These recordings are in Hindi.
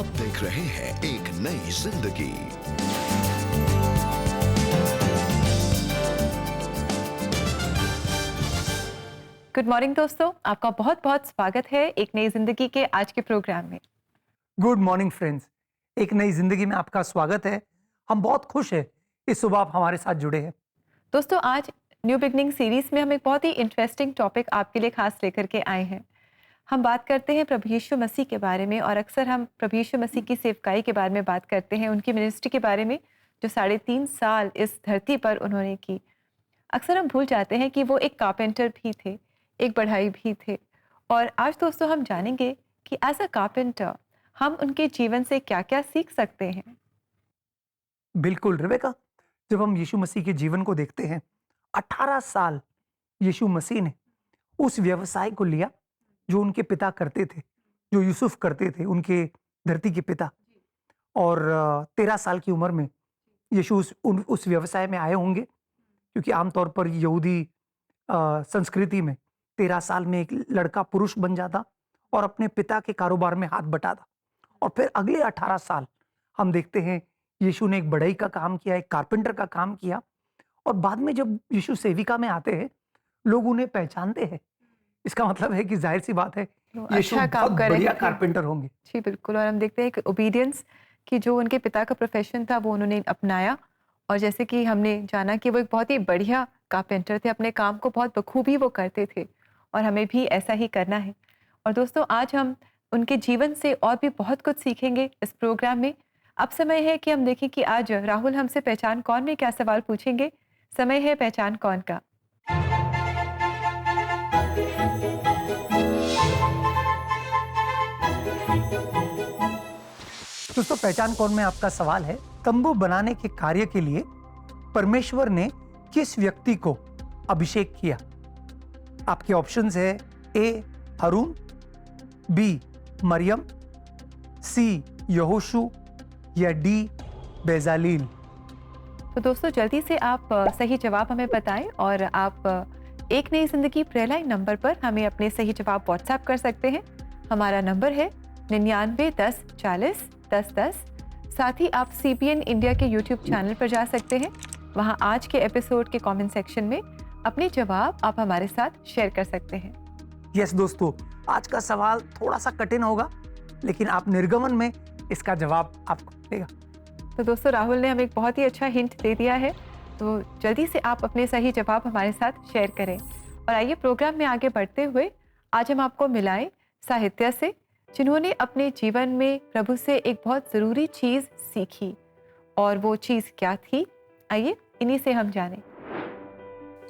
आप देख रहे हैं एक नई जिंदगी। गुड मॉर्निंग दोस्तों, आपका बहुत बहुत स्वागत है एक नई जिंदगी के आज के प्रोग्राम में। गुड मॉर्निंग फ्रेंड्स, एक नई जिंदगी में आपका स्वागत है। हम बहुत खुश हैं इस सुबह आप हमारे साथ जुड़े हैं। दोस्तों, आज न्यू बिगनिंग सीरीज में हम एक बहुत ही इंटरेस्टिंग टॉपिक आपके लिए खास लेकर के आए हैं। हम बात करते हैं प्रभु यीशु मसीह के बारे में, और अक्सर हम प्रभु यीशु मसीह की सेवकाई के बारे में बात करते हैं, उनकी मिनिस्ट्री के बारे में जो 3.5 साल इस धरती पर उन्होंने की। अक्सर हम भूल जाते हैं कि वो एक कारपेंटर भी थे, एक बढ़ाई भी थे। और आज दोस्तों हम जानेंगे कि एज अ कारपेंटर हम उनके जीवन से क्या क्या सीख सकते हैं। बिल्कुल रिबेका, जब हम यीशु मसीह के जीवन को देखते हैं, 18 साल यीशु मसीह ने उस व्यवसाय को लिया जो उनके पिता करते थे, जो यूसुफ करते थे, उनके धरती के पिता। और 13 साल की उम्र में यीशु उस व्यवसाय में आए होंगे, क्योंकि आमतौर पर यहूदी संस्कृति में 13 साल में एक लड़का पुरुष बन जाता और अपने पिता के कारोबार में हाथ बटाता। और फिर अगले 18 साल हम देखते हैं यीशु ने एक बढ़ई का काम किया, एक कारपेंटर का काम किया। और बाद में जब यीशु सेविका में आते हैं, लोग उन्हें पहचानते हैं। इसका मतलब है कि जाहिर सी बात है यीशु अच्छा काम बहुत कर रहे बढ़िया थे। कारपेंटर होंगे। जी बिल्कुल। और हम देखते हैं कि ओबीडियंस की जो उनके पिता का प्रोफेशन था वो उन्होंने अपनाया, और जैसे कि हमने जाना कि वो एक बहुत ही बढ़िया कारपेंटर थे, अपने काम को बहुत बखूबी वो करते थे, और हमें भी ऐसा ही करना है। और दोस्तों, आज हम उनके जीवन से और भी बहुत कुछ सीखेंगे इस प्रोग्राम में। अब समय है कि हम देखें कि आज राहुल हमसे पहचान कौन में क्या सवाल पूछेंगे। समय है पहचान कौन का। दोस्तों, पहचान कौन में आपका सवाल है, तंबू बनाने के कार्य के लिए परमेश्वर ने किस व्यक्ति को अभिषेक किया? आपके ऑप्शंस है ए हारून, बी मरियम, सी यहोशू या डी बेजालील। तो दोस्तों, जल्दी से आप सही जवाब हमें बताएं, और आप एक नई जिंदगी प्रेलाइन नंबर पर हमें अपने सही जवाब व्हाट्सएप कर सकते हैं। हमारा नंबर है 99 10 40 10 10। साथ ही आप CBN इंडिया के YouTube चैनल पर जा सकते हैं। वहां आज के एपिसोड के कमेंट सेक्शन में अपने जवाब आप हमारे साथ शेयर कर सकते हैं। यस दोस्तों, आज का सवाल थोड़ा सा कठिन होगा, लेकिन आप निर्गमन में इसका जवाब आपको मिलेगा। तो दोस्तों, राहुल ने हमें एक बहुत ही अच्छा हिंट दे दिया है, तो जल्दी से आप अपने सही जवाब हमारे साथ शेयर करें। और आइए प्रोग्राम में आगे बढ़ते हुए आज हम आपको मिलाएं साहित्य से, जिन्होंने अपने जीवन में प्रभु से एक बहुत ज़रूरी चीज़ सीखी। और वो चीज़ क्या थी, आइए इन्हीं से हम जानें।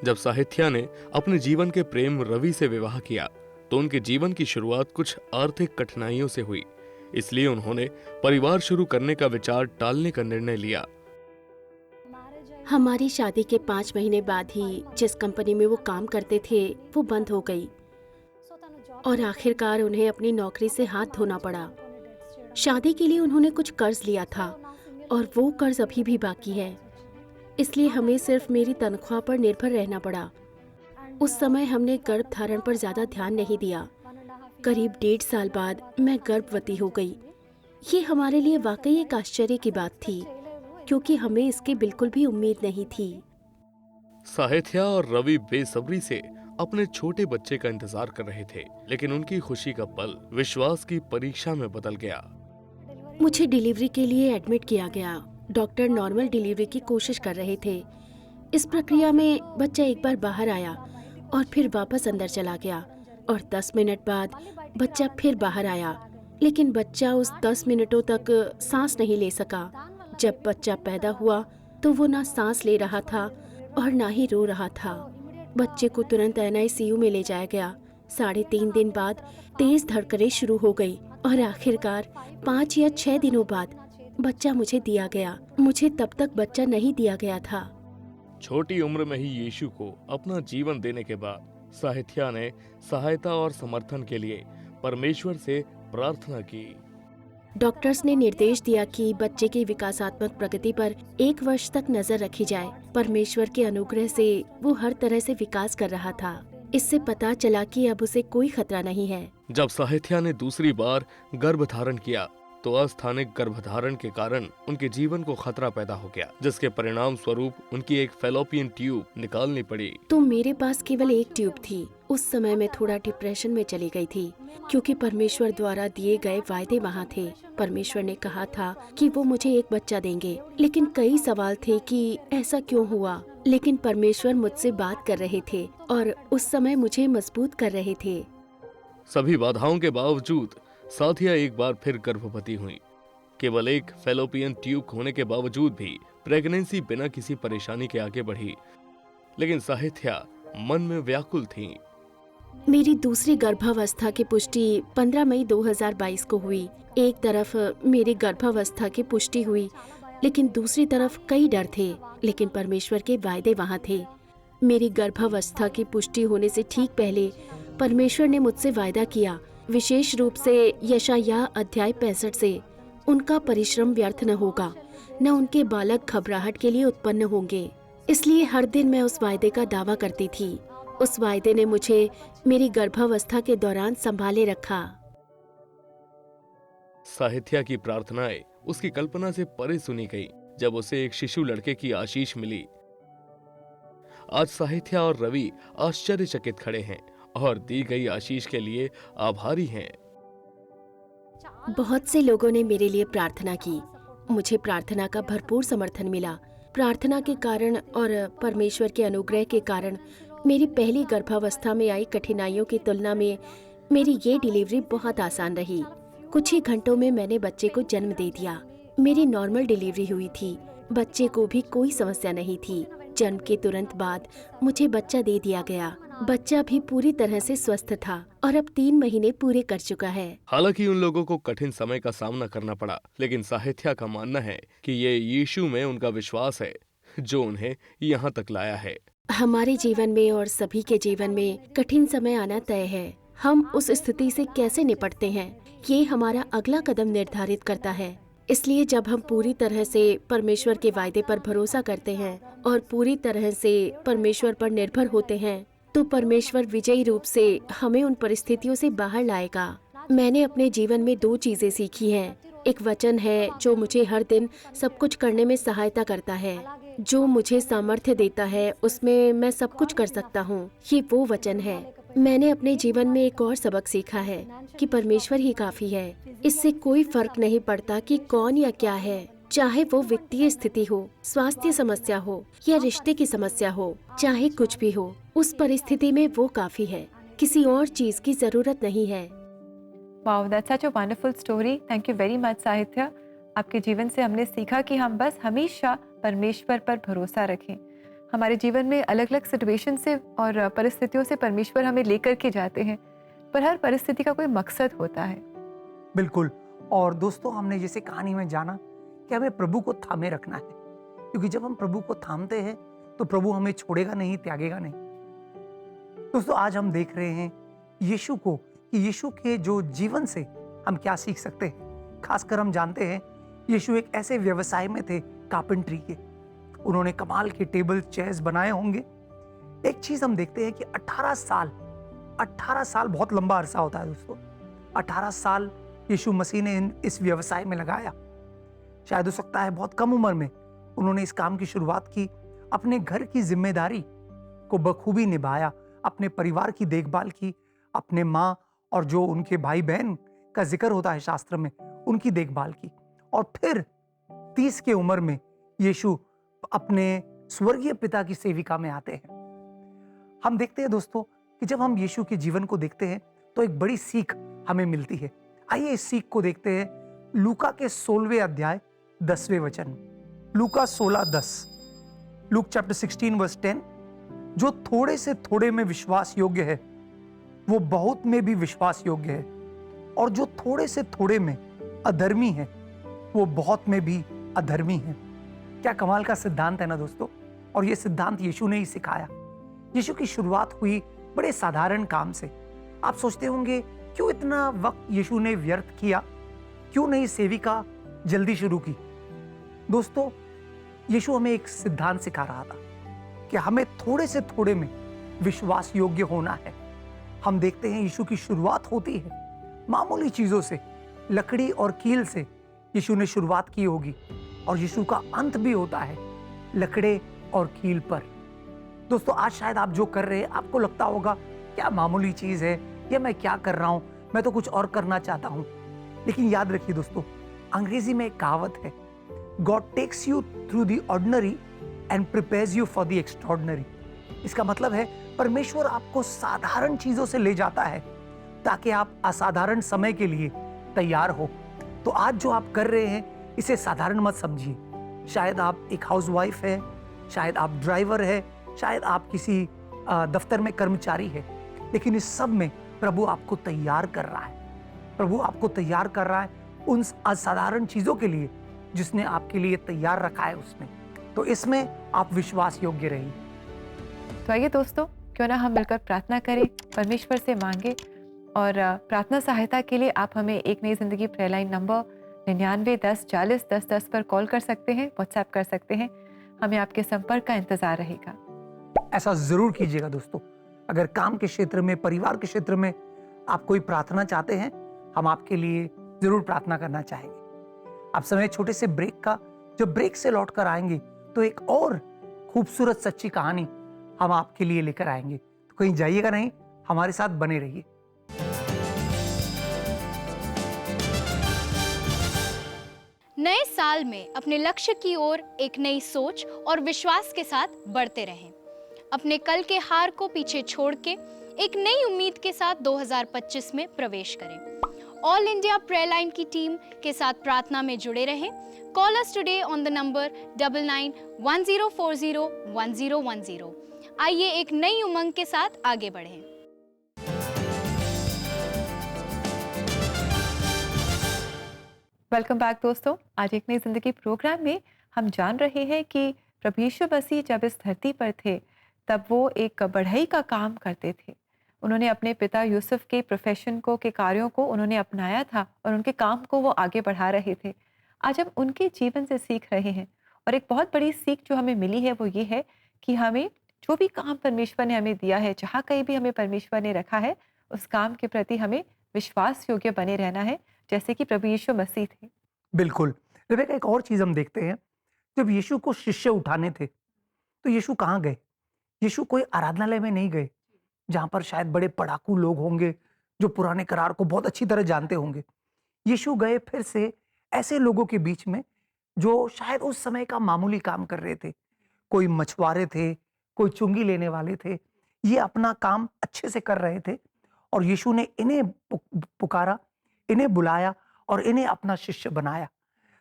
जब साहित्या ने अपने जीवन के प्रेम रवि से विवाह किया तो उनके जीवन की शुरुआत कुछ आर्थिक कठिनाइयों से हुई। इसलिए उन्होंने परिवार शुरू करने का विचार टालने का निर्णय लिया। हमारी शादी के 5 महीने बाद ही जिस कंपनी में वो काम करते थे वो बंद हो गई, और आखिरकार उन्हें अपनी नौकरी से हाथ धोना पड़ा। शादी के लिए उन्होंने कुछ कर्ज लिया था, और वो कर्ज अभी भी बाकी है। इसलिए हमें सिर्फ मेरी तनख्वाह पर निर्भर रहना पड़ा। उस समय हमने गर्भ धारण पर ज्यादा ध्यान नहीं दिया। करीब 1.5 साल बाद मैं गर्भवती हो गई। ये हमारे लिए वाकई एक आश्चर्य की बात थी, क्योंकि हमें इसकी बिल्कुल भी उम्मीद नहीं थी। साहित्या और रवि बेसब्री से अपने छोटे बच्चे का इंतजार कर रहे थे, लेकिन उनकी खुशी का पल विश्वास की परीक्षा में बदल गया। मुझे डिलीवरी के लिए एडमिट किया गया। डॉक्टर नॉर्मल डिलीवरी की कोशिश कर रहे थे। इस प्रक्रिया में बच्चा एक बार बाहर आया और फिर वापस अंदर चला गया, और 10 मिनट बाद बच्चा फिर बाहर आया, लेकिन बच्चा उस 10 मिनटों तक सांस नहीं ले सका। जब बच्चा पैदा हुआ तो वो ना सांस ले रहा था और ना ही रो रहा था। बच्चे को तुरंत NICU में ले जाया गया। 3.5 दिन बाद तेज धड़कनें शुरू हो गई, और आखिरकार 5 या 6 दिनों बाद बच्चा मुझे दिया गया। मुझे तब तक बच्चा नहीं दिया गया था। छोटी उम्र में ही यीशु को अपना जीवन देने के बाद साहित्या ने सहायता और समर्थन के लिए परमेश्वर से प्रार्थना की। डॉक्टर्स ने निर्देश दिया कि बच्चे की विकासात्मक प्रगति पर 1 वर्ष तक नजर रखी जाए। परमेश्वर के अनुग्रह से वो हर तरह से विकास कर रहा था। इससे पता चला कि अब उसे कोई खतरा नहीं है। जब साहित्या ने दूसरी बार गर्भ धारण किया तो अस्थानिक गर्भधारण के कारण उनके जीवन को खतरा पैदा हो गया, जिसके परिणाम स्वरूप उनकी एक फैलोपियन ट्यूब निकालनी पड़ी। तो मेरे पास केवल एक ट्यूब थी। उस समय मैं थोड़ा डिप्रेशन में चली गई थी, क्योंकि परमेश्वर द्वारा दिए गए वायदे वहाँ थे। परमेश्वर ने कहा था कि वो मुझे एक बच्चा देंगे, लेकिन कई सवाल थे कि ऐसा क्यों हुआ। लेकिन परमेश्वर मुझसे बात कर रहे थे और उस समय मुझे मजबूत कर रहे थे। सभी बाधाओं के बावजूद साथिया एक बार फिर गर्भवती हुई। केवल एक फैलोपियन ट्यूब होने के बावजूद भी प्रेगनेंसी बिना किसी परेशानी के आगे बढ़ी, लेकिन साहित्या मन में व्याकुल थी। मेरी दूसरी गर्भावस्था की पुष्टि 15 मई 2022 को हुई। एक तरफ मेरी गर्भावस्था की पुष्टि हुई, लेकिन दूसरी तरफ कई डर थे, लेकिन परमेश्वर के वायदे वहाँ थे। मेरी गर्भावस्था की पुष्टि होने से ठीक पहले परमेश्वर ने मुझसे वायदा किया, विशेष रूप से यशायाह अध्याय 65 से, उनका परिश्रम व्यर्थ न होगा, न उनके बालक घबराहट के लिए उत्पन्न होंगे। इसलिए हर दिन मैं उस वायदे का दावा करती थी। उस वायदे ने मुझे मेरी गर्भावस्था के दौरान संभाले रखा। साहित्या की प्रार्थनाएं उसकी कल्पना से परे सुनी गई जब उसे एक शिशु लड़के की आशीष मिली। आज साहित्या और रवि आश्चर्यचकित खड़े हैं और दी गई आशीष के लिए आभारी हैं। बहुत से लोगों ने मेरे लिए प्रार्थना की। मुझे प्रार्थना का भरपूर समर्थन मिला। प्रार्थना के कारण और परमेश्वर के अनुग्रह के कारण मेरी पहली गर्भावस्था में आई कठिनाइयों की तुलना में मेरी ये डिलीवरी बहुत आसान रही। कुछ ही घंटों में मैंने बच्चे को जन्म दे दिया। मेरी नॉर्मल डिलीवरी हुई थी। बच्चे को भी कोई समस्या नहीं थी। जन्म के तुरंत बाद मुझे बच्चा दे दिया गया। बच्चा भी पूरी तरह से स्वस्थ था और अब 3 महीने पूरे कर चुका है। हालांकि उन लोगों को कठिन समय का सामना करना पड़ा, लेकिन साहित्या का मानना है कि ये यीशु में उनका विश्वास है जो उन्हें यहाँ तक लाया है। हमारे जीवन में और सभी के जीवन में कठिन समय आना तय है। हम उस स्थिति से कैसे निपटते हैं, ये हमारा अगला कदम निर्धारित करता है। इसलिए जब हम पूरी तरह से परमेश्वर के वायदे पर भरोसा करते हैं और पूरी तरह से परमेश्वर पर निर्भर होते हैं, तो परमेश्वर विजयी रूप से हमें उन परिस्थितियों से बाहर लाएगा। मैंने अपने जीवन में 2 चीजें सीखी हैं। एक वचन है जो मुझे हर दिन सब कुछ करने में सहायता करता है, जो मुझे सामर्थ्य देता है, उसमें मैं सब कुछ कर सकता हूँ। ये वो वचन है। मैंने अपने जीवन में एक और सबक सीखा है कि परमेश्वर ही काफी है। इससे कोई फर्क नहीं पड़ता कि कौन या क्या है, चाहे वो वित्तीय स्थिति हो, स्वास्थ्य समस्या हो या रिश्ते की समस्या हो, चाहे कुछ भी हो, उस परिस्थिति में वो काफी है। किसी और चीज की जरूरत नहीं है। Wow, that's such a wonderful story. Thank you very much साहित्या। आपके जीवन से हमने सीखा कि हम बस हमेशा परमेश्वर पर भरोसा रखें। हमारे जीवन में अलग अलग सिचुएशन से और परिस्थितियों से परमेश्वर हमें लेकर के जाते हैं, पर हर परिस्थिति का कोई मकसद होता है। बिल्कुल। और दोस्तों, हमने जैसे कहानी में जाना कि हमें प्रभु को थामे रखना है, क्योंकि जब हम प्रभु को थामते हैं तो प्रभु हमें छोड़ेगा नहीं, त्यागेगा नहीं। दोस्तों, आज हम देख रहे हैं यीशु को, कि यीशु के जो जीवन से हम क्या सीख सकते हैं। खासकर हम जानते हैं यीशु एक ऐसे व्यवसाय में थे, कारपेंट्री के। उन्होंने कमाल के टेबल चेयर्स बनाए होंगे। एक चीज हम देखते हैं कि 18 साल बहुत लंबा अरसा होता है दोस्तों। 18 साल यीशु मसीह ने इस व्यवसाय में लगाया। शायद हो सकता है बहुत कम उम्र में उन्होंने इस काम की शुरुआत की। अपने घर की जिम्मेदारी को बखूबी निभाया, अपने परिवार की देखभाल की, अपने माँ और जो उनके भाई बहन का जिक्र होता है शास्त्र में, उनकी देखभाल की। और फिर 30 की उम्र में यीशु अपने स्वर्गीय पिता की सेविका में आते हैं। हम देखते हैं दोस्तों कि जब हम यीशु के जीवन को देखते हैं तो एक बड़ी सीख हमें मिलती है। आइए इस सीख को देखते हैं लूका के 16वें अध्याय 10वें वचन। लूका 16:10। Luke chapter 16 verse 10। जो थोड़े से थोड़े में विश्वास योग्य है वो बहुत में भी विश्वास योग्य है, और जो थोड़े से थोड़े में अधर्मी है वो बहुत में भी अधर्मी है। क्या कमाल का सिद्धांत है ना दोस्तों। और ये सिद्धांत यीशु ने ही सिखाया। यीशु की शुरुआत हुई बड़े साधारण काम से। आप सोचते होंगे क्यों इतना वक्त यीशु ने व्यर्थ किया, क्यों नहीं सेविका जल्दी शुरू की। दोस्तों, यीशु हमें एक सिद्धांत सिखा रहा था कि हमें थोड़े से थोड़े में विश्वास योग्य होना है। हम देखते हैं यीशु की शुरुआत होती है मामूली चीजों से, लकड़ी और कील से यीशु ने शुरुआत की होगी और यीशु का अंत भी होता है लकड़े और कील पर। दोस्तों, आज शायद आप जो कर रहे हैं आपको लगता होगा क्या मामूली चीज है, ये मैं क्या कर रहा हूं, मैं तो कुछ और करना चाहता हूं। लेकिन याद रखिए दोस्तों, अंग्रेजी में एक कहावत है, God takes you through the ordinary and prepares you for the extraordinary. इसका मतलब है परमेश्वर आपको साधारण चीजों से ले जाता है ताकि आप असाधारण समय के लिए तैयार हो। तो आज जो आप कर रहे हैं इसे साधारण मत समझिए। शायद आप एक हाउसवाइफ है, शायद आप ड्राइवर है, शायद आप किसी दफ्तर में कर्मचारी है, लेकिन इस सब में प्रभु आपको तैयार कर रहा है। प्रभु आपको तैयार कर रहा है उन असाधारण चीजों के लिए जिसने आपके लिए तैयार रखा है उसने। तो इसमें आप विश्वास योग्य रहिए। तो आइए दोस्तों, क्यों ना हम मिलकर प्रार्थना करें, परमेश्वर से मांगे। और प्रार्थना सहायता के लिए आप हमें एक नई जिंदगी प्रेयर लाइन नंबर 9910401010 पर कॉल कर सकते हैं, व्हाट्सएप कर सकते हैं। हमें आपके संपर्क का इंतजार रहेगा। ऐसा जरूर कीजिएगा दोस्तों। अगर काम के क्षेत्र में, परिवार के क्षेत्र में आप कोई प्रार्थना चाहते हैं, हम आपके लिए जरूर प्रार्थना करना चाहेंगे। आप समय छोटे से ब्रेक का, जब ब्रेक से लौट कर आएंगे तो एक और खूबसूरत सच्ची कहानी हम आपके लिए लेकर आएंगे। तो कहीं जाइएगा नहीं, हमारे साथ बने रहिए। नए साल में अपने लक्ष्य की ओर एक नई सोच और विश्वास के साथ बढ़ते रहें। अपने कल के हार को पीछे छोड़ के एक नई उम्मीद के साथ 2025 में प्रवेश करें। ऑल इंडिया प्रेयर लाइन की टीम के साथ प्रार्थना में जुड़े रहें। Call us today on the number 9910401010। आइए एक नई उमंग के साथ आगे बढ़ें। वेलकम बैक दोस्तों। आज एक नई जिंदगी प्रोग्राम में हम जान रहे हैं कि प्रभु यीशु मसीह जब इस धरती पर थे तब वो एक बढ़ई का काम करते थे। उन्होंने अपने पिता यूसुफ के प्रोफेशन को, के कार्यों को उन्होंने अपनाया था और उनके काम को वो आगे बढ़ा रहे थे। आज हम उनके जीवन से सीख रहे हैं और एक बहुत बड़ी सीख जो हमें मिली है वो ये है कि हमें जो भी काम परमेश्वर ने हमें दिया है, जहाँ कहीं भी हमें परमेश्वर ने रखा है, उस काम के प्रति हमें विश्वास योग्य बने रहना है, जैसे कि प्रभु यीशु मसीह थे। बिल्कुल। रेबेका, एक और चीज हम देखते हैं, जब यीशु को शिष्य उठाने थे तो यीशु कहाँ गए? यीशु कोई आराधनालय में नहीं गए जहां पर शायद बड़े पढ़ाकू लोग होंगे जो पुराने करार को बहुत अच्छी तरह जानते होंगे। यीशु गए फिर से ऐसे लोगों के बीच में जो शायद उस समय का मामूली काम कर रहे थे। कोई मछुआरे थे, कोई चुंगी लेने वाले थे। ये अपना काम अच्छे से कर रहे थे और यीशु ने इन्हें पुकारा, इन्हें बुलाया और इन्हें अपना शिष्य बनाया।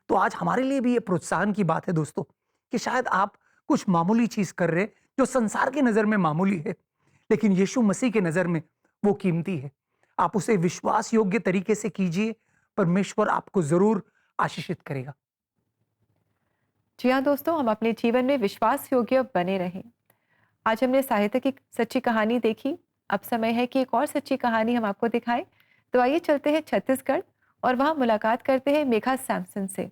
तो आज हमारे लिए भी ये प्रोत्साहन की बात है दोस्तों कि शायद आप कुछ मामूली चीज कर रहे जो संसार की नजर में मामूली है, लेकिन यीशु मसीह की नजर में वो कीमती है। आप उसे विश्वास योग्य तरीके से कीजिए, परमेश्वर आपको जरूर आशीषित करेगा। जी हाँ दोस्तों, हम अपने जीवन में विश्वास योग्य बने रहें। आज हमने साहित्य की सच्ची कहानी देखी, अब समय है कि एक और सच्ची कहानी हम आपको दिखाएं। तो आइए चलते हैं छत्तीसगढ़ और वहां मुलाकात करते हैं मेघा सैमसन से।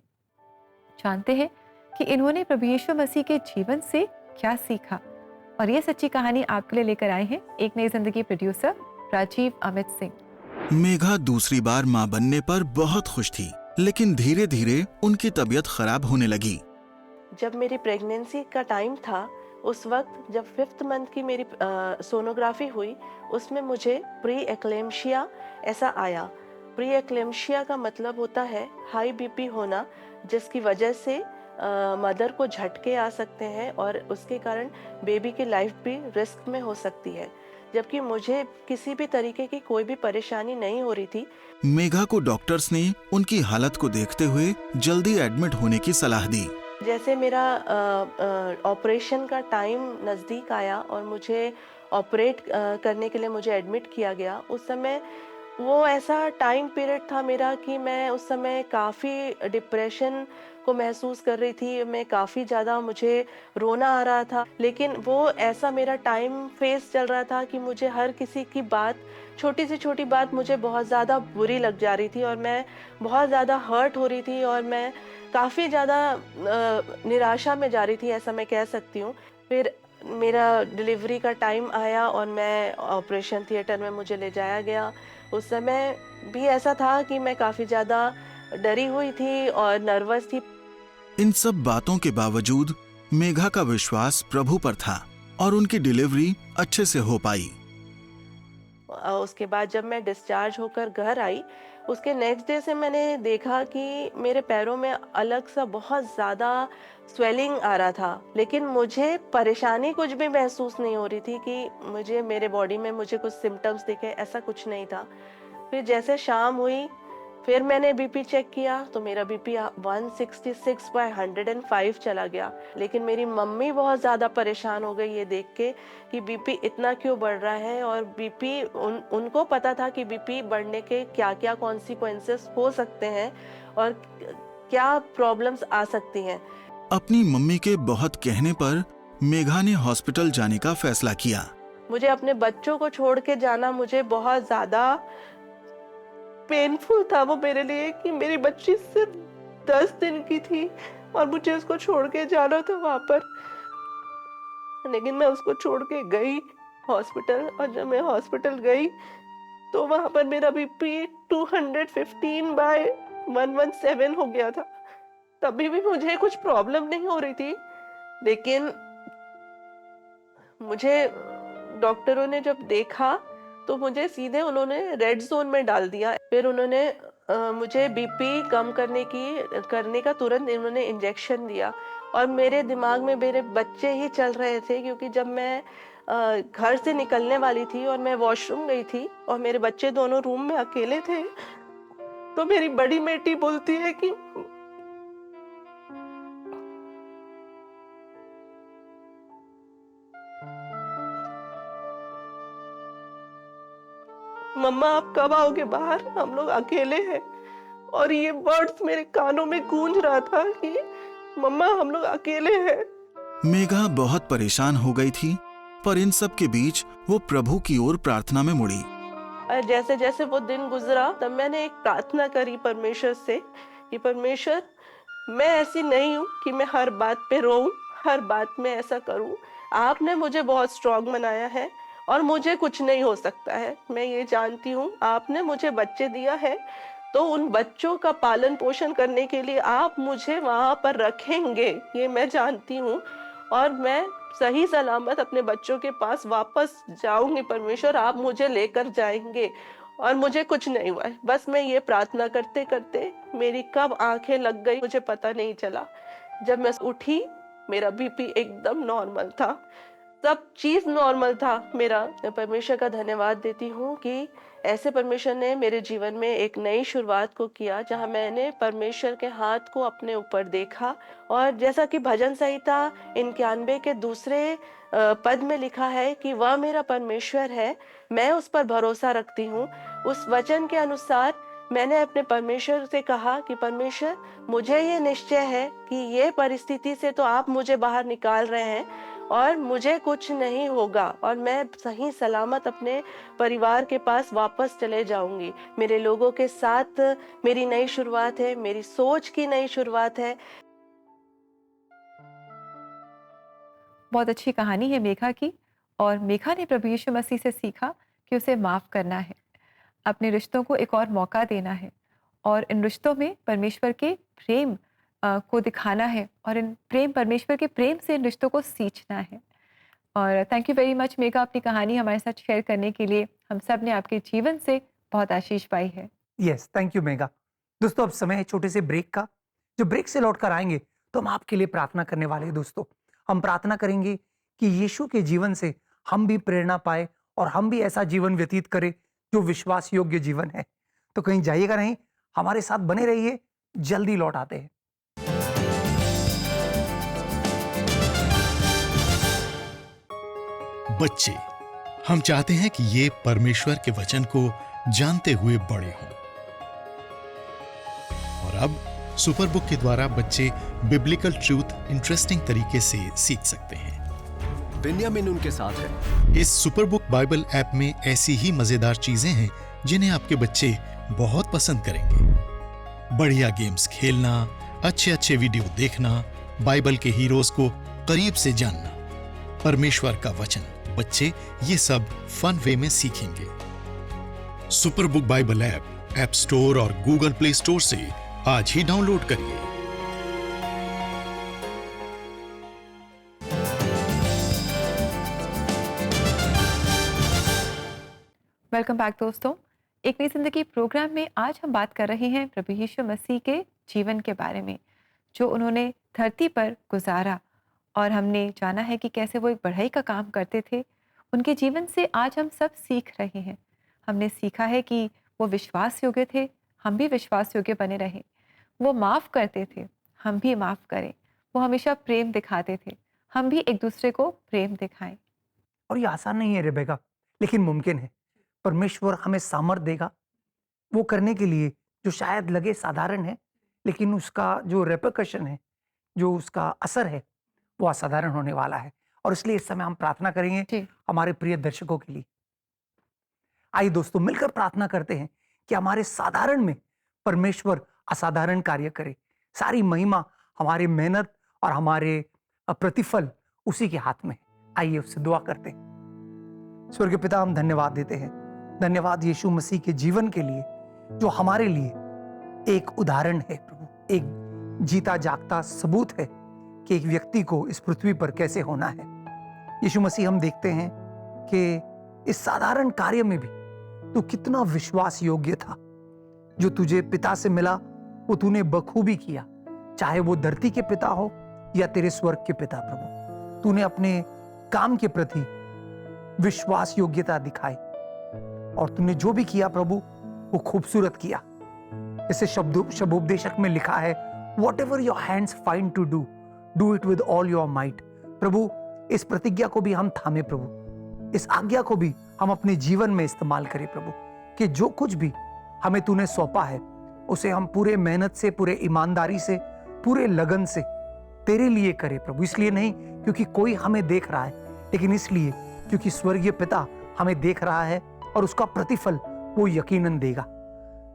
जानते हैं कि इन्होंने प्रभु यीशु मसीह के जीवन से क्या सीखा, और ये सच्ची कहानी आपके लिए लेकर आए हैं एक नई जिंदगी प्रोड्यूसर राजीव अमित सिंह। मेघा दूसरी बार मां बनने पर बहुत खुश थी, लेकिन धीरे धीरे उनकी तबीयत खराब होने लगी। जब मेरी प्रेगनेंसी का टाइम था, उस वक्त जब 5th मंथ की मेरी सोनोग्राफी हुई, उसमें मुझे प्री एक्लेम्शिया ऐसा आया। प्री एक्लेम्शिया का मतलब होता है हाई बीपी होना, जिसकी वजह से मदर को झटके आ सकते हैं और उसके कारण बेबी की लाइफ भी रिस्क में हो सकती है। जबकि मुझे किसी भी तरीके की कोई भी परेशानी नहीं हो रही थी। मेघा को डॉक्टर्स ने उनकी हालत को देखते हुए जल्दी एडमिट होने की सलाह दी। जैसे मेरा ऑपरेशन का टाइम नज़दीक आया और मुझे ऑपरेट करने के लिए मुझे एडमिट किया गया, उस समय वो ऐसा टाइम पीरियड था मेरा कि मैं उस समय काफ़ी डिप्रेशन को महसूस कर रही थी। मैं काफ़ी ज़्यादा, मुझे रोना आ रहा था। लेकिन वो ऐसा मेरा टाइम फेस चल रहा था कि मुझे हर किसी की बात, छोटी से छोटी बात मुझे बहुत ज़्यादा बुरी लग जा रही थी और मैं बहुत ज़्यादा हर्ट हो रही थी और मैं काफ़ी ज़्यादा निराशा में जा रही थी, ऐसा मैं कह सकती हूँ। फिर मेरा डिलीवरी का टाइम आया और मैं ऑपरेशन थिएटर में मुझे ले जाया गया। उस समय भी ऐसा था कि मैं काफ़ी ज़्यादा डरी हुई थी और नर्वस थी। इन सब बातों के बावजूद मेघा का विश्वास प्रभु पर था और उनकी डिलीवरी अच्छे से हो पाई। उसके बाद जब मैं डिस्चार्ज होकर घर आई, उसके नेक्स्ट डे से मैंने देखा कि मेरे पैरों में अलग सा बहुत ज़्यादा स्वेलिंग आ रहा था, लेकिन मुझे परेशानी कुछ भी महसूस नहीं हो रही थी कि मुझे मेरे बॉडी में मुझे कुछ सिम्टम्स दिखे, ऐसा कुछ नहीं था। फिर जैसे शाम हुई, फिर मैंने बीपी चेक किया तो मेरा बीपी 166/105 चला गया। लेकिन मेरी मम्मी बहुत ज़्यादा परेशान हो गई ये देख के कि बीपी इतना क्यों बढ़ रहा है, और बीपी उनको पता था कि बीपी बढ़ने के क्या क्या कॉन्सिक्वेंसेस हो सकते हैं और क्या प्रॉब्लम्स आ सकती हैं। अपनी मम्मी के बहुत कहने पर मेघा ने हॉस्पिटल जाने का फैसला किया। मुझे अपने बच्चों को छोड़ के जाना मुझे बहुत ज़्यादा पेनफुल था वो मेरे लिए, कि मेरी बच्ची सिर्फ 10 दिन की थी और मुझे उसको छोड़ के जाना था वहाँ पर। लेकिन मैं उसको छोड़ के गई हॉस्पिटल, और जब मैं हॉस्पिटल गई तो वहाँ पर मेरा बीपी 215/117 हो गया था। तभी भी मुझे कुछ प्रॉब्लम नहीं हो रही थी, लेकिन मुझे डॉक्टरों ने जब देखा तो मुझे सीधे उन्होंने रेड जोन में डाल दिया। फिर उन्होंने मुझे बीपी कम करने का तुरंत इन्होंने इंजेक्शन दिया, और मेरे दिमाग में मेरे बच्चे ही चल रहे थे, क्योंकि जब मैं घर से निकलने वाली थी और मैं वॉशरूम गई थी और मेरे बच्चे दोनों रूम में अकेले थे, तो मेरी बड़ी बेटी बोलती है कि मम्मा आप कब आओगे बाहर, हम लोग अकेले हैं। और ये वर्ड्स मेरे कानों में गूंज रहा था कि मम्मा हम लोग अकेले हैं। मेघा बहुत परेशान हो गई थी, पर इन सब के बीच वो प्रभु की ओर प्रार्थना में मुड़ी। और जैसे जैसे वो दिन गुजरा, तब मैंने एक प्रार्थना करी परमेश्वर से कि परमेश्वर, मैं ऐसी नहीं हूँ कि मैं हर बात पे रोऊं, हर बात में ऐसा करूं। आपने मुझे बहुत स्ट्रांग बनाया है और मुझे कुछ नहीं हो सकता है। मैं ये जानती हूँ आपने मुझे बच्चे दिया है, तो उन बच्चों का पालन पोषण करने के लिए आप मुझे वहाँ पर रखेंगे, ये मैं जानती हूँ। और मैं सही सलामत अपने बच्चों के पास वापस जाऊंगी। परमेश्वर आप मुझे लेकर जाएंगे, और मुझे कुछ नहीं हुआ है। बस मैं ये प्रार्थना करते करते मेरी कब आंखें लग गई मुझे पता नहीं चला। जब मैं उठी मेरा बीपी एकदम नॉर्मल था, सब चीज नॉर्मल था मेरा। मैं परमेश्वर का धन्यवाद देती हूँ कि ऐसे परमेश्वर ने मेरे जीवन में एक नई शुरुआत को किया, जहाँ मैंने परमेश्वर के हाथ को अपने ऊपर देखा। और जैसा कि भजन संहिता 91 के दूसरे पद में लिखा है कि वह मेरा परमेश्वर है, मैं उस पर भरोसा रखती हूँ। उस वचन के अनुसार मैंने अपने परमेश्वर से कहा कि परमेश्वर, मुझे ये निश्चय है कि ये परिस्थिति से तो आप मुझे बाहर निकाल रहे हैं और मुझे कुछ नहीं होगा, और मैं सही सलामत अपने परिवार के पास वापस चले जाऊंगी। मेरे लोगों के साथ मेरी नई शुरुआत है, मेरी सोच की नई शुरुआत है। बहुत अच्छी कहानी है मेघा की, और मेघा ने प्रभु यीशु मसीह से सीखा कि उसे माफ़ करना है, अपने रिश्तों को एक और मौका देना है, और इन रिश्तों में परमेश्वर के प्रेम को दिखाना है, और परमेश्वर के प्रेम से इन रिश्तों को सींचना है। और thank you very much Megha, अपनी कहानी हमारे साथ शेयर करने के लिए। हम सब ने आपके जीवन से बहुत आशीष पाई है। Yes, thank you Megha. दोस्तों, अब समय है छोटे से ब्रेक का। जो ब्रेक से लौट कर आएंगे तो हम आपके लिए प्रार्थना करने वाले हैं। दोस्तों, हम प्रार्थना करेंगे कि यीशु के जीवन से हम भी प्रेरणा पाए और हम भी ऐसा जीवन व्यतीत करें जो विश्वास योग्य जीवन है। तो कहीं जाइएगा नहीं, हमारे साथ बने रहिए, जल्दी लौट आते हैं। बच्चे, हम चाहते हैं कि ये परमेश्वर के वचन को जानते हुए बड़े हों। और अब सुपर बुक के द्वारा बच्चे बिब्लिकल ट्रूथ इंटरेस्टिंग तरीके से सीख सकते हैं। बेन्यामिन उनके साथ है। इस सुपर बुक बाइबल ऐप में ऐसी ही मजेदार चीजें हैं जिन्हें आपके बच्चे बहुत पसंद करेंगे। बढ़िया गेम्स खेलना, अच्छे अच्छे वीडियो देखना, बाइबल के हीरोज को करीब से जानना, परमेश्वर का वचन, बच्चे ये सब फन वे में सीखेंगे। Super book Bible app app store और गूगल प्ले स्टोर से आज ही डाउनलोड करिए। वेलकम बैक दोस्तों, एक नई जिंदगी प्रोग्राम में आज हम बात कर रहे हैं प्रभु यीशु मसीह के जीवन के बारे में, जो उन्होंने धरती पर गुजारा। और हमने जाना है कि कैसे वो एक बढ़ाई का काम करते थे। उनके जीवन से आज हम सब सीख रहे हैं। हमने सीखा है कि वो विश्वास योग्य थे, हम भी विश्वास योग्य बने रहें। वो माफ़ करते थे, हम भी माफ़ करें। वो हमेशा प्रेम दिखाते थे, हम भी एक दूसरे को प्रेम दिखाएं। और ये आसान नहीं है रेबेका, लेकिन मुमकिन है। परमेश्वर हमें सामर्थ देगा वो करने के लिए जो शायद लगे साधारण है, लेकिन उसका जो रेपरकशन है, जो उसका असर है, वो असाधारण होने वाला है। और इसलिए इस समय हम प्रार्थना करेंगे हमारे प्रिय दर्शकों के लिए। आइए दोस्तों, मिलकर प्रार्थना करते हैं कि हमारे साधारण में परमेश्वर असाधारण कार्य करे। सारी महिमा, हमारी मेहनत और हमारे प्रतिफल उसी के हाथ में है। आइए उससे दुआ करते हैं। स्वर्गीय पिता, हम धन्यवाद देते हैं। धन्यवाद यीशु मसीह के जीवन के लिए, जो हमारे लिए एक उदाहरण है प्रभु, एक जीता जागता सबूत है कि एक व्यक्ति को इस पृथ्वी पर कैसे होना है। यीशु मसीह, हम देखते हैं कि इस साधारण कार्य में भी तू कितना विश्वास योग्य था। जो तुझे पिता से मिला वो तूने बखूबी किया, चाहे वो धरती के पिता हो या तेरे स्वर्ग के पिता। प्रभु, तूने अपने काम के प्रति विश्वास योग्यता दिखाई और तूने जो भी किया प्रभु वो खूबसूरत किया। इसे शब्दोपदेशक में लिखा है, whatever your hands find to do, do it with all your might. प्रभु, इस प्रतिज्ञा को भी हम थामे प्रभु, इस आज्ञा को भी हम अपने जीवन में इस्तेमाल करें प्रभु, कि जो कुछ भी हमें तूने सौंपा है उसे हम पूरे मेहनत से, पूरे ईमानदारी से, पूरे लगन से तेरे लिए करें प्रभु। इसलिए नहीं क्योंकि कोई हमें देख रहा है, लेकिन इसलिए क्योंकि स्वर्गीय पिता हमें देख रहा है और उसका प्रतिफल वो यकीनन देगा।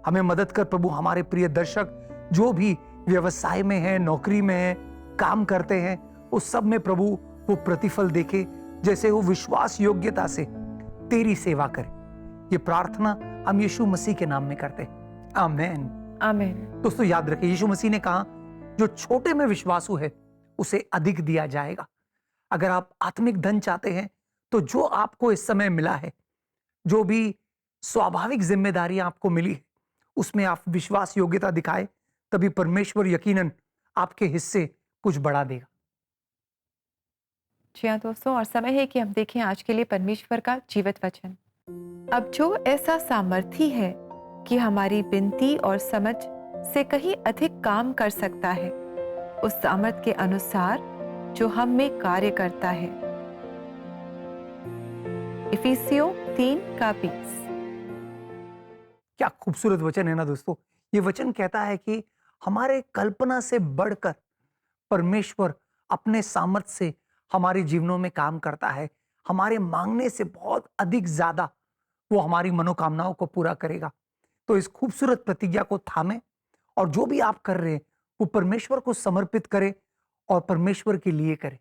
हमें मदद कर प्रभु। हमारे प्रिय दर्शक जो भी व्यवसाय में है, नौकरी में है, काम करते हैं, उस सब में प्रभु वो प्रतिफल देखे, जैसे वो विश्वास योग्यता से तेरी सेवा करे। ये प्रार्थना हम यीशु मसीह के नाम में करते हैं, आमीन आमीन। दोस्तों, याद रखिए यीशु मसीह ने कहा, जो छोटे में विश्वासु है उसे अधिक दिया जाएगा। अगर आप आत्मिक धन चाहते हैं तो जो आपको इस समय मिला है, जो भी स्वाभाविक जिम्मेदारियां आपको मिली है, उसमें आप विश्वास योग्यता दिखाए, तभी परमेश्वर यकीनन आपके हिस्से कुछ बढ़ा देगा। जी हाँ दोस्तों, और समय है कि हम देखें आज के लिए परमेश्वर का जीवित वचन। अब जो ऐसा सामर्थी है कि हमारी विनती और समझ से कहीं अधिक काम कर सकता है, उस सामर्थ के अनुसार जो हम में कार्य करता है। इफिसियों 3:20। क्या खूबसूरत वचन है ना दोस्तों। ये वचन कहता है कि हमारे कल्पना से बढ़कर परमेश्वर अपने सामर्थ से हमारे जीवनों में काम करता है। हमारे मांगने से बहुत अधिक ज्यादा वो हमारी मनोकामनाओं को पूरा करेगा। तो इस खूबसूरत प्रतिज्ञा को थामे और जो भी आप कर रहे हैं वो परमेश्वर को समर्पित करें और परमेश्वर के लिए करें।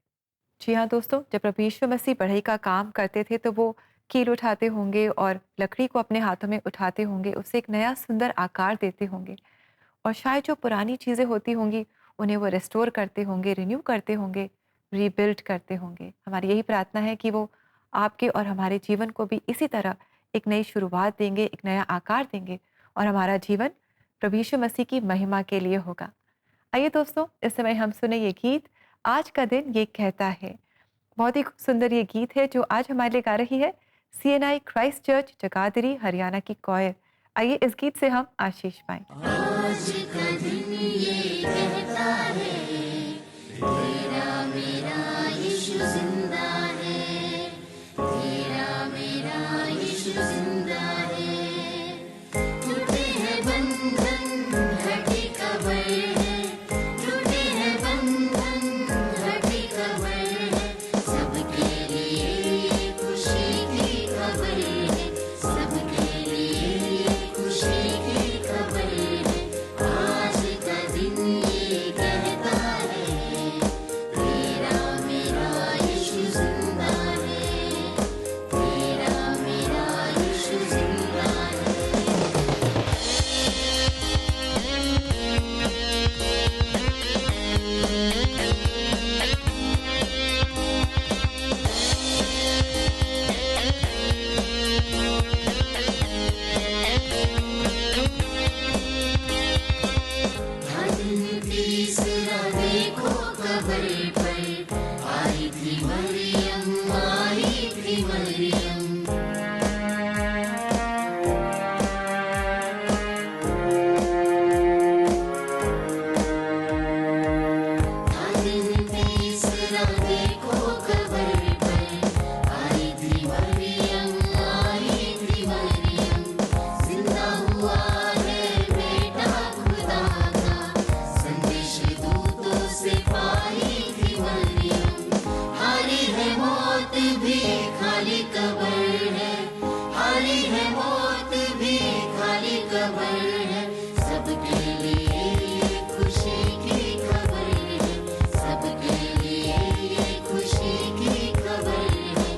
जी हाँ दोस्तों, जब प्रभु यीशु मसीह बढ़ई का काम करते थे तो वो कील उठाते होंगे और लकड़ी को अपने हाथों में उठाते होंगे, उसे एक नया सुंदर आकार देते होंगे, और शायद जो पुरानी चीज़ें होती होंगी उन्हें वो रेस्टोर करते होंगे, रिन्यू करते होंगे, रीबिल्ड करते होंगे। हमारी यही प्रार्थना है कि वो आपके और हमारे जीवन को भी इसी तरह एक नई शुरुआत देंगे, एक नया आकार देंगे, और हमारा जीवन प्रभु यीशु मसीह की महिमा के लिए होगा। आइए दोस्तों, इस समय हम सुने ये गीत, आज का दिन ये कहता है। बहुत ही सुंदर ये गीत है जो आज हमारे लिए गा रही है CNI Christ church Jagadhri Haryana की कॉयर। आइए इस गीत से हम आशीष पाएं। आज का दिन ये कहता है, तेरा मेरा यीशु जिंदा है, तेरा मेरा यीशु जिंदा है। टूटे हैं बंधन, हटी कब्र है, टूटे हैं बंधन, हटी कब्र है। सबके लिए खुशी की खबर है, सबके लिए खुशी की खबर है। तीसरा देखो कबर पर आई थी मरियम, आई थी मरियम। दिन तीसरा देखो कबर पर आई थी मरियम, आई थी मरियम। जिंदा हुआ है बेटा खुदा का, संदेश दूतों से पाई थी मरियम। हारी है मौत भी खाली कबर है, हारी है मौत भी खाली कबर है। सबके लिए ये खुशी की खबर है, सबके लिए ये खुशी की खबर है।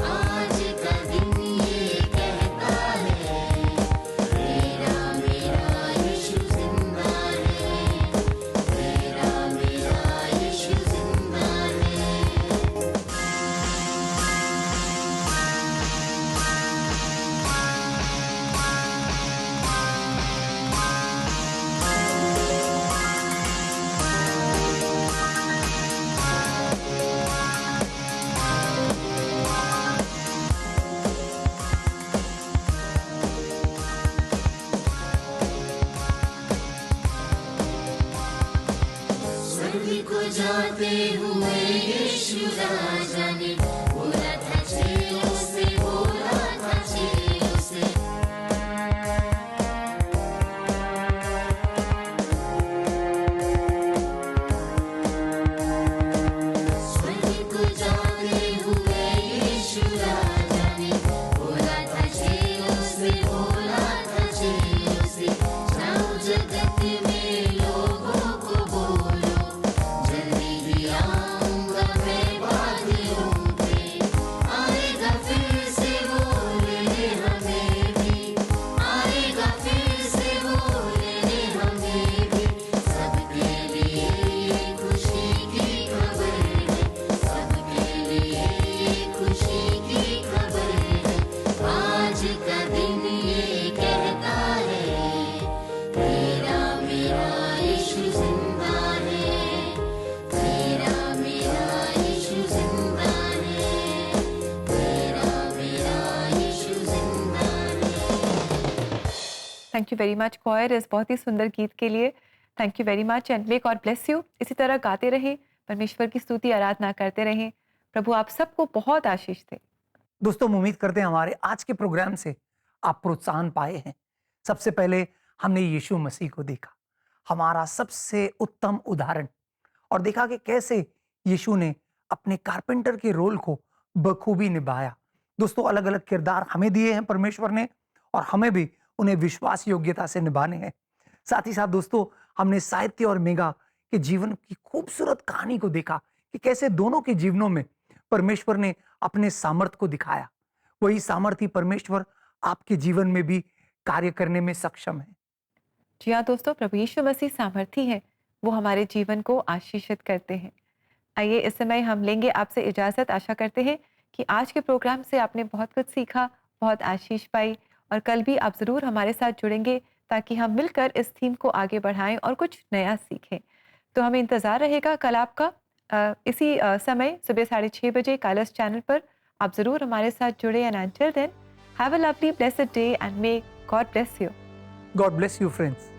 आज का दिन ये कहता है, तेरा मेरा यीशु जिंदा है, तेरा मेरा यीशु जिंदा है। स्वर्ग को जाते हुए यीशु राजा ने बोला था चेलों से, बोला था चेलों से। स्वर्ग को जाते हुए यीशु राजा ने बोला था चेलों से, बोला था चेलों से। जाओ जगत में लोगों को बोलो, जल्दी ही आऊंगा मैं बादलों पे। आएगा फिर से वो लेने हमें भी, आएगा फिर से वो लेने हमें भी। सबके लिए ये खुशी की खबर है, सबके लिए ये खुशी की खबर है। आज का दिन ये कहता है, तेरा मेरा यीशु जिंदा है, तेरा मेरा यीशु जिंदा है, तेरा मेरा यीशु जिंदा है। Thank you very much coir इस बहुत ही सुंदर गीत के लिए। Thank you very much and may God bless you. इसी तरह गाते रहें, परमेश्वर की स्तुति आराधना करते रहें। प्रभु आप सबको बहुत आशीष दे। दोस्तों हम उम्मीद करते हैं हमारे आज के प्रोग्राम से आप प्रोत्साहन पाए हैं। सबसे पहले हमने यीशु मसीह को देखा, हमारा सबसे उत्तम उदाहरण, और देखा कि कैसे यीशु ने अपने कारपेंटर के रोल को बखूबी निभाया। दोस्तों अलग अलग किरदार हमें दिए हैं परमेश्वर ने, और हमें भी उन्हें विश्वास योग्यता से निभाने हैं। साथ ही साथ दोस्तों हमने साहित्य और मेघा के जीवन की खूबसूरत कहानी को देखा कि कैसे दोनों के जीवनों में परमेश्वर ने अपने सामर्थ्य को दिखाया। वही सामर्थ्य परमेश्वर आपके जीवन में भी कार्य करने में सक्षम है। जी हाँ दोस्तों, प्रभु यीशु मसीह सामर्थी है, वो हमारे जीवन को आशीषित करते हैं। आइए इस समय हम लेंगे आपसे इजाज़त। आशा करते हैं कि आज के प्रोग्राम से आपने बहुत कुछ सीखा, बहुत आशीष पाई, और कल भी आप ज़रूर हमारे साथ जुड़ेंगे ताकि हम मिलकर इस थीम को आगे बढ़ाएं और कुछ नया सीखें। तो हमें इंतज़ार रहेगा कल आपका इसी समय सुबह 6:30 बजे कालस चैनल पर। आप ज़रूर हमारे साथ जुड़े। And until then have a lovely blessed day and may God bless you. God bless you friends.